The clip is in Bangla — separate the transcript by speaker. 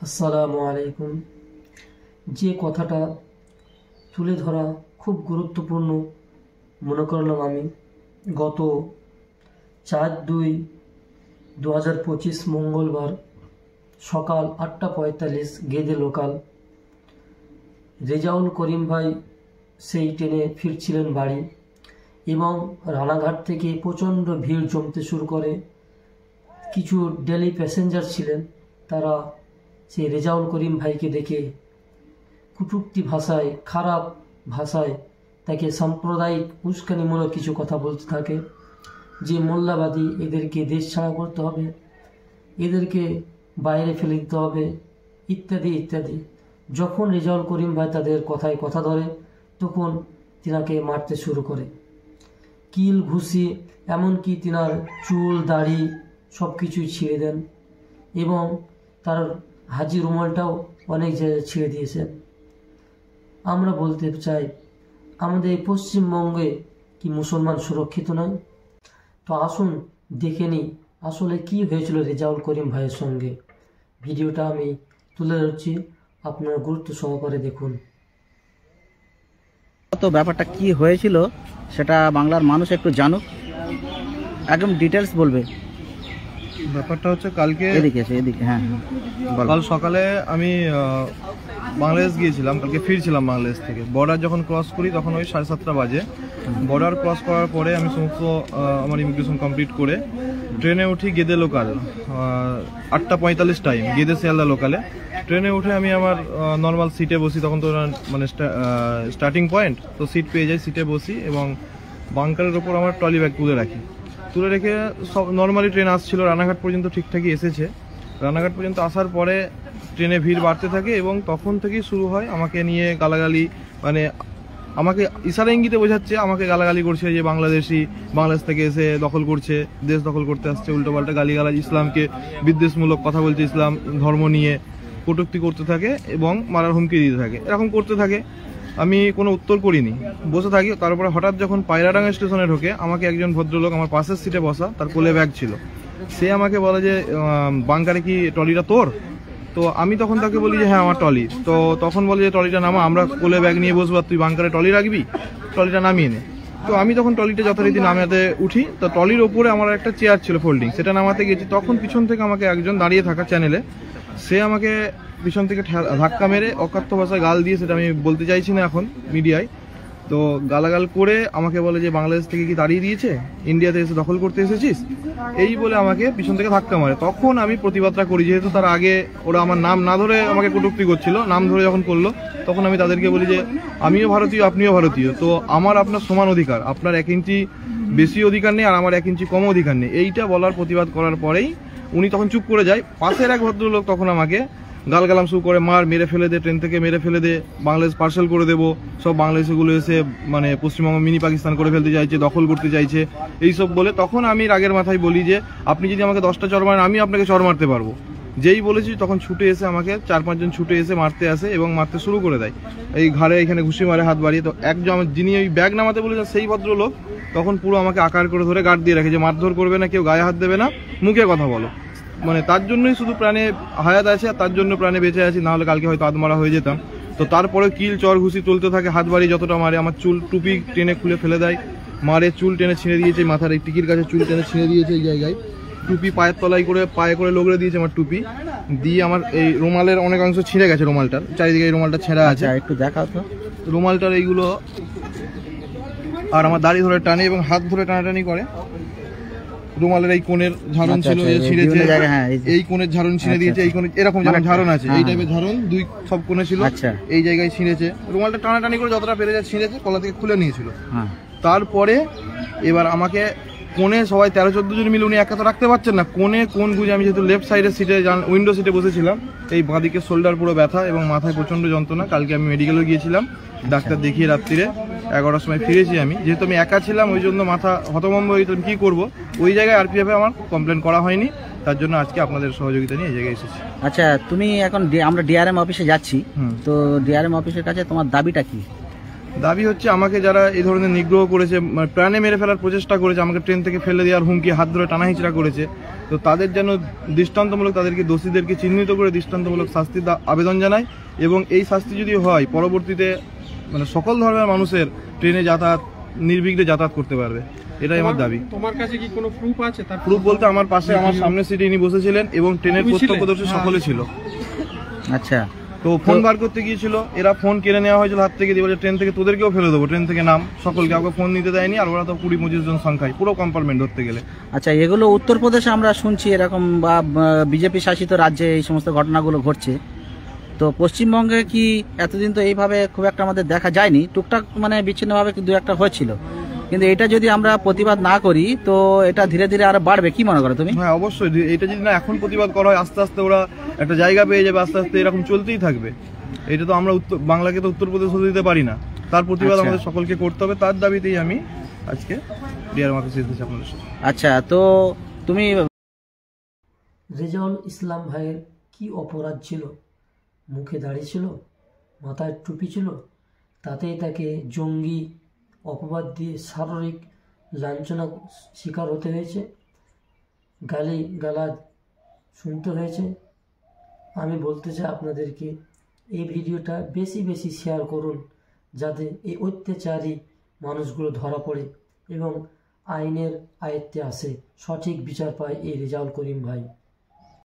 Speaker 1: আসসালামু আলাইকুম। যে কথাটা তুলে ধরা খুব গুরুত্বপূর্ণ মনে করলাম আমি, গত 4/2/2025 মঙ্গলবার সকাল 8:45 গেদে লোকাল রেজাউল করিম ভাই সেই ট্রেনে ফিরছিলেন বাড়ি এবং রানাঘাট থেকে প্রচণ্ড ভিড় জমতে শুরু করে। কিছু ডেলি প্যাসেঞ্জার ছিলেন, তারা সেই রেজাউল করিম ভাইকে দেখে কটূক্তি ভাষায়, খারাপ ভাষায় তাকে সাম্প্রদায়িক উস্কানিমূলক কিছু কথা বলতে থাকে, যে মোল্লাবাদী, এদেরকে দেশ ছাড়া করতে হবে, এদেরকে বাইরে ফেলে দিতে হবে, ইত্যাদি ইত্যাদি। যখন রেজাউল করিম ভাই তাদের কথায় কথা ধরে তখন তিনাকে মারতে শুরু করে, কিল ঘুষি, এমনকি তিনার চুল দাড়ি সব কিছুই ছিঁড়ে দেন এবং তার হাজি রুমালটাও অনেক জায়গায় ছিঁড়ে দিয়েছেন। আমরা বলতে চাই, আমাদের এই পশ্চিমবঙ্গে কি মুসলমান সুরক্ষিত নয়? তো আসুন দেখে নিই আসলে কি হয়েছিল রেজাউল করিম ভাইয়ের সঙ্গে। ভিডিওটা আমি তুলে ধরছি, আপনারা গুরুত্ব সহকারে দেখুন।
Speaker 2: তো ব্যাপারটা কি হয়েছিল সেটা বাংলার মানুষ একটু জানুক, একদম ডিটেলস বলবে।
Speaker 3: ব্যাপারটা হচ্ছে কালকে
Speaker 2: হ্যাঁ
Speaker 3: কাল সকালে আমি বাংলাদেশ গিয়েছিলাম, কালকে ফিরছিলাম বাংলাদেশ থেকে। বর্ডার যখন ক্রস করি তখন ওই 7:30 বাজে। বর্ডার ক্রস করার পরে আমি সমস্ত আমার ইমিগ্রেশন কমপ্লিট করে ট্রেনে উঠি গেদে লোকাল, 8:45 টাইম, গেদে শিয়ালদা লোকালে। ট্রেনে উঠে আমি আমার নর্মাল সিটে বসি, তখন তো মানে স্টার্টিং পয়েন্ট, তো সিট পেয়ে যাই, সিটে বসি এবং বাঙ্কারের ওপর আমার ট্রলি ব্যাগ তুলে রেখে সব নর্মালি ট্রেন আসছিল, রানাঘাট পর্যন্ত ঠিকঠাকই এসেছে। রানাঘাট পর্যন্ত আসার পরে ট্রেনে ভিড় বাড়তে থাকে এবং তখন থেকেই শুরু হয় আমাকে নিয়ে গালাগালি, মানে আমাকে ইশারা ইঙ্গিতে বোঝাচ্ছে, আমাকে গালাগালি করছে যে বাংলাদেশি, বাংলাদেশ থেকে এসে দখল করছে, দেশ দখল করতে আসছে, উল্টোপাল্টা গালিগালাজ, ইসলামকে বিদ্বেষমূলক কথা বলছে, ইসলাম ধর্ম নিয়ে কটূক্তি করতে থাকে এবং মারার হুমকি দিতে থাকে, এরকম করতে থাকে। আমি কোনো উত্তর করিনি, বসে থাকি। তারপরে হঠাৎ যখন পায়রাডাঙ্গা স্টেশনে ঢোকে, আমাকে একজন ভদ্রলোক, আমার পাশের সিটে বসা, তার কোলে ব্যাগ ছিল, সে আমাকে বলে যে বাঙ্কারে কি ট্রলিটা তোর? তো আমি তখন তাকে বলি যে হ্যাঁ আমার ট্রলি। তো তখন বলে যে ট্রলিটা নামা, আমরা কোলে ব্যাগ নিয়ে বসবো আর তুই বাঙ্কারে ট্রলি রাখবি, ট্রলিটা নামিয়ে নে। তো আমি তখন ট্রলিটা যথারীতি নামাতে উঠি, তো ট্রলির ওপরে আমার একটা চেয়ার ছিল ফোল্ডিং, সেটা নামাতে গেছি। তখন পিছন থেকে আমাকে একজন দাঁড়িয়ে থাকা চ্যানেলে, সে আমাকে পিছন থেকে ধাক্কা মেরে অকথ্য ভাষায় গাল দিয়ে, সেটা আমি বলতে চাইছি না এখন মিডিয়ায়, তো গালাগাল করে আমাকে বলে যে বাংলাদেশ থেকে কি দাঁড়িয়ে দিয়েছে, ইন্ডিয়াতে এসে দখল করতে এসেছিস, এই বলে আমাকে পিছন থেকে ধাক্কা মারে। তখন আমি প্রতিবাদটা করি, যেহেতু তার আগে ওরা আমার নাম না ধরে আমাকে কটূক্তি করছিল, নাম ধরে যখন করলো তখন আমি তাদেরকে বলি যে আমিও ভারতীয়, আপনিও ভারতীয়, তো আমার আপনার সমান অধিকার, আপনার 1 ইঞ্চি বেশি অধিকার নেই আর আমার 1 ইঞ্চি কম অধিকার নেই। এইটা বলার প্রতিবাদ করার পরেই উনি তখন চুপ করে যায়। পাশের এক ভদ্রলোক তখন আমাকে গালগালাম শুরু করে, মেরে ফেলে দে, ট্রেন থেকে মেরে ফেলে দে, বাংলাদেশ পার্সেল করে দেবো, সব বাংলাদেশিগুলো এসে মানে পশ্চিমবঙ্গ মিনি পাকিস্তান করে ফেলতে চাইছে, দখল করতে চাইছে, এইসব বলে। তখন আমি রাগের মাথায় বলি যে আপনি যদি আমাকে 10টা চড় মারেন, আমি আপনাকে চড় মারতে পারবো। যেই বলেছি তখন ছুটে এসে আমাকে 4-5 জন ছুটে এসে মারতে আসে এবং মারতে শুরু করে দেয়, এই ঘাড়ে এখানে ঘুষি মারে হাত বাড়িয়ে। তো একজন যিনি ওই ব্যাগ নামাতে বলেছেন সেই ভদ্রলোক তখন পুরো আমাকে আকার করে ধরে গার্ড দিয়ে রাখে যে মারধর করবে না, কেউ গায়ে হাত দেবে না, মুখে কথা বলো। মানে তার জন্যই শুধু প্রাণে হায়াত আছে আর তার জন্য প্রাণে বেঁচে আছি, না হলে কালকে হয়তো আধমারা হয়ে যেতাম। তো তারপরে কিল চর ঘুষি চলতে থাকে, হাত বাড়ি যতটা মারে, আমার চুল টুপি টেনে খুলে ফেলে দেয়, মারে, চুল টেনে ছিঁড়ে দিয়েছে, মাথার এই টিকির কাছে চুল টেনে ছিঁড়ে দিয়েছে এই জায়গায়, টুপি পায়ের তলায় করে পায়ে করে লগড়ে দিয়েছে আমার টুপি দিয়ে, আমার এই রুমালের অনেক অংশ ছিঁড়ে গেছে, রুমালটার চারিদিকে এই রুমালটা ছেঁড়া আছে, একটু দেখাও তো রুমালটার এইগুলো। আর আমার দাড়ি ধরে টানে এবং হাত ধরে টানাটানি করে। রুমালের এই কোণের ঝাড়ন ছিল যে ছিঁড়েছে, এই কোণের ঝাড়ন ছিঁড়ে দিয়েছে, এই কোণে এরকম যেমন ঝাড়ন আছে এই টাইপের ঝাড়ন দুই সব কোণে ছিল, এই জায়গায় ছিঁড়েছে। রুমালটা টানাটানি করে যতটা পেরে যায় ছিঁড়েছে, কলা থেকে খুলে নিয়েছিল। তারপরে এবার আমাকে কোণে সবাই 13-14 জন মিলে, উনি একা তো রাখতে পারছেন না, কোণে কোণ গুঁজে, আমি যেহেতু লেফট সাইডের সিটে উইন্ডো সিটে বসেছিলাম, এই বাঁদিকে শোল্ডার পুরো ব্যথা এবং মাথায় প্রচণ্ড যন্ত্রণা। কালকে আমি মেডিকেলে গিয়েছিলাম, ডাক্তার দেখিয়ে রাত্রিরে 11টার সময় ফিরেছি। আমি যেহেতু আমি একা ছিলাম ওই জন্য মাথা হতভম্ব হইতাম, কী করবো। ওই জায়গায় আরপিএফে আমার কমপ্লেন করা হয়নি, তার জন্য আজকে আপনাদের সহযোগিতা নিয়ে এই জায়গায় এসেছি।
Speaker 2: আচ্ছা, তুমি এখন আমরা ডিআরএম অফিসে যাচ্ছি, তো ডিআরএম অফিসের কাছে তোমার দাবিটা কি?
Speaker 3: দাবি হচ্ছে আমাকে যারা এই ধরনের নিগ্রহ করেছে, মানে প্রাণে মেরে ফেলার প্রচেষ্টা করেছে, আমাকে ট্রেন থেকে ফেলে দেওয়ার হুমকি, হাত ধরে টানাহিচড়া করেছে, তো তাদের যেন দৃষ্টান্তমূলক, তাদেরকে দোষীদেরকে চিহ্নিত করে দৃষ্টান্তমূলক শাস্তির আবেদন জানায়। এবং এই শাস্তি যদি হয়, পরবর্তীতে মানে সকল ধর্মের মানুষের ট্রেনে যাতায়াত নির্বিঘ্নে যাতায়াত করতে পারবে, এটাই আমার দাবি।
Speaker 4: তোমার কাছে কি কোনো প্রুফ আছে? তার
Speaker 3: প্রুফ বলতে আমার পাশে, আমার সামনের সিটে ইনি বসেছিলেন এবং ট্রেনের প্রত্যক্ষদর্শী সকলে ছিল।
Speaker 2: আচ্ছা,
Speaker 3: তো ফোন বার করতে গিয়েছিল, এরা ফোন কেড়ে নেওয়া হয়েছিল হাত থেকে, দিয়ে বলে ট্রেন থেকে তোদেরকেও ফেলে দেবো, ট্রেন থেকে নাম, সকলকে, কাউকে ফোন নিতে দেয়নি। আর ওরা তো 20-25 জন সংখ্যায় পুরো কম্পার্টমেন্ট ধরতে গেলে।
Speaker 2: আচ্ছা, এগুলো উত্তরপ্রদেশে আমরা শুনছি এরকম, বা বিজেপি শাসিত রাজ্যে এই সমস্ত ঘটনাগুলো ঘটছে। তো পশ্চিমবঙ্গে কি এতদিন তো এইভাবে খুব একটা আমাদের দেখা যায়নি, টুকটাক মানে বিচ্ছিন্নভাবে দু একটা হয়েছিল, কিন্তু এটা যদি আমরা প্রতিবাদ না করি তো এটা ধীরে ধীরে আরো বাড়বে, কি মনে করো তুমি?
Speaker 3: হ্যাঁ, অবশ্যই। এটা যদি না এখন প্রতিবাদ করা হয়, আস্তে আস্তে ওরা একটা জায়গা পেয়ে যাবে, আস্তে আস্তে এরকম চলতেই থাকবে। এটা তো আমরা বাংলাকে তো উত্তরপ্রদেশ হতে দিতে পারি না, তার প্রতিবাদ আমাদের সকলকে করতে হবে। তার দাবিতেই আমি আজকে ডিয়ার মার্কেটে এসেছি আপনাদের সাথে।
Speaker 2: আচ্ছা, তো তুমি
Speaker 1: রেজাউল ইসলাম ভাইয়ের কি অপরাধ ছিল? মুখে দাড়ি ছিল, মাথায় টুপি ছিল, তাতেই তাকে জঙ্গি অপবাদ দিয়ে শারীরিক লাঞ্ছনা শিকার হতে হয়েছে, গালি গালাজ শুনতে হয়েছে। আমি বলতে চাই আপনাদেরকে, এই ভিডিওটা বেশি বেশি শেয়ার করুন, যাতে এই অত্যাচারী মানুষগুলো ধরা পড়ে এবং আইনের আয়ত্তে আসে, সঠিক বিচার পায় এই রেজাউল করিম ভাই।